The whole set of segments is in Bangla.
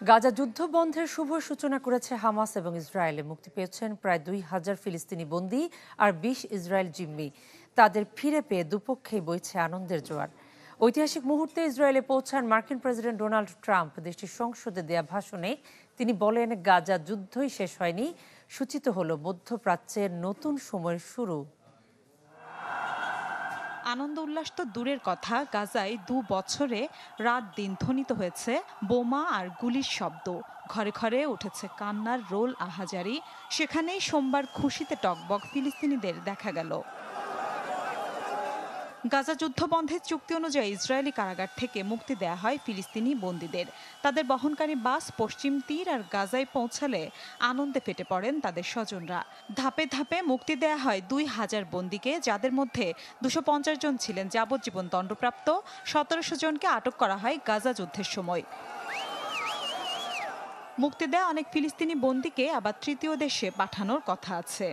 গাজা যুদ্ধ বন্ধের শুভ সূচনা করেছে হামাস এবং ইসরায়েলে। মুক্তি পেয়েছেন প্রায় ২,০০০ ফিলিস্তিনি বন্দী আর ২০ ইসরায়েল জিম্মি। তাদের ফিরে পেয়ে দুপক্ষেই বইছে আনন্দের জোয়ার। ঐতিহাসিক মুহূর্তে ইসরায়েলে পৌঁছান মার্কিন প্রেসিডেন্ট ডোনাল্ড ট্রাম্প। দেশটির সংসদে দেয়া ভাষণে তিনি বলেন, গাজা যুদ্ধই শেষ হয়নি, সূচিত হলো মধ্যপ্রাচ্যের নতুন সময়ের শুরু। আনন্দ উল্লাস তো দূরের কথা, গাজায় ২ বছরে রাত দিন ধ্বনিত হয়েছে বোমা আর গুলির শব্দ। ঘরে ঘরে উঠেছে কান্নার রোল আহাজারি। সেখানেই সোমবার খুশিতে টকবক ফিলিস্তিনিদের দেখা গেল। গাজা যুদ্ধ বন্ধের চুক্তি অনুযায়ী ইসরায়েলি কারাগার থেকে মুক্তি দেয়া হয় ফিলিস্তিনি বন্দীদের। তাদের বহনকারী বাস পশ্চিম তীর আর গাজায় পৌঁছালে আনন্দে ফেটে পড়েন তাদের স্বজনরা। ধাপে ধাপে মুক্তি দেয়া হয় ২,০০০ বন্দীকে, যাদের মধ্যে ২৫০ জন ছিলেন যাবজ্জীবন দণ্ডপ্রাপ্ত। ১৭০০ জনকে আটক করা হয় গাজা যুদ্ধের সময়। মুক্তি দেয়া অনেক ফিলিস্তিনি বন্দীকে আবার তৃতীয় দেশে পাঠানোর কথা আছে।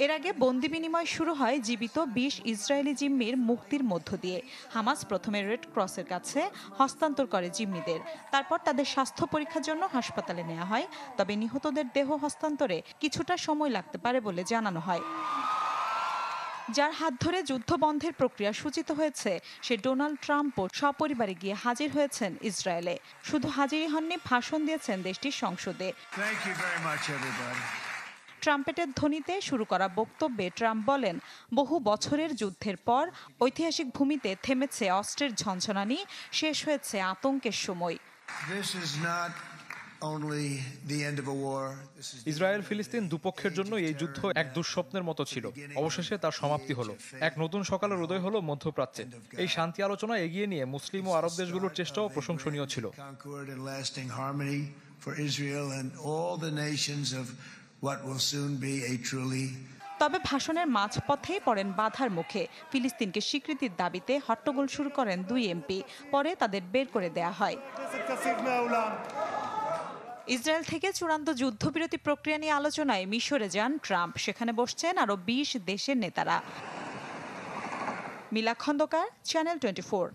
এর আগে বন্দি বিনিময় শুরু হয় জীবিত ২০ ইসরায়েলি জিম্মির মুক্তির মধ্য দিয়ে। হামাস প্রথমে রেড ক্রসের কাছে হস্তান্তর করে জিম্মিদের। তারপর তাদের স্বাস্থ্য পরীক্ষার জন্য হাসপাতালে নেওয়া হয়। তবে নিহতদের দেহ হস্তান্তরে কিছুটা সময় লাগতে পারে বলে জানানো হয়। যার হাত ধরে যুদ্ধ বন্ধের প্রক্রিয়া সূচিত হয়েছে, সে ডোনাল্ড ট্রাম্পও সপরিবারে গিয়ে হাজির হয়েছেন ইসরায়েলে। শুধু হাজিরই হননি, ভাষণ দিয়েছেন দেশটির সংসদে। ট্রাম্পেটের ধ্বনিতে শুরু করা বক্তব্যে ট্রাম্প বলেন, বহু বছরের যুদ্ধের পর ঐতিহাসিক ভূমিতে থেমেছে অস্ত্রের ঝনঝনানি, শেষ হয়েছে আতঙ্কের সময়। ইসরায়েল ফিলিস্তিন দুপক্ষের জন্য এই যুদ্ধ এক দুঃস্বপ্নের মতো ছিল। অবশেষে তার সমাপ্তি হলো। এক নতুন সকালের উদয় হলো মধ্যপ্রাচ্যে। এই শান্তি আলোচনা এগিয়ে নিয়ে মুসলিম ও আরব দেশগুলোর চেষ্টাও প্রশংসনীয় ছিল। তবে ভাষণের মাঝপথেই পড়েন বাধার মুখে। ফিলিস্তিনকে স্বীকৃতির দাবিতে হট্টগোল শুরু করেন ২ এমপি। পরে তাদের বের করে দেয়া হয়। ইসরায়েল থেকে চূড়ান্ত যুদ্ধবিরতি প্রক্রিয়া নিয়ে আলোচনায় মিশরে যান ট্রাম্প। সেখানে বসছেন আরও ২০ দেশের নেতারা। মিলা খন্দকার, চ্যানেল 24।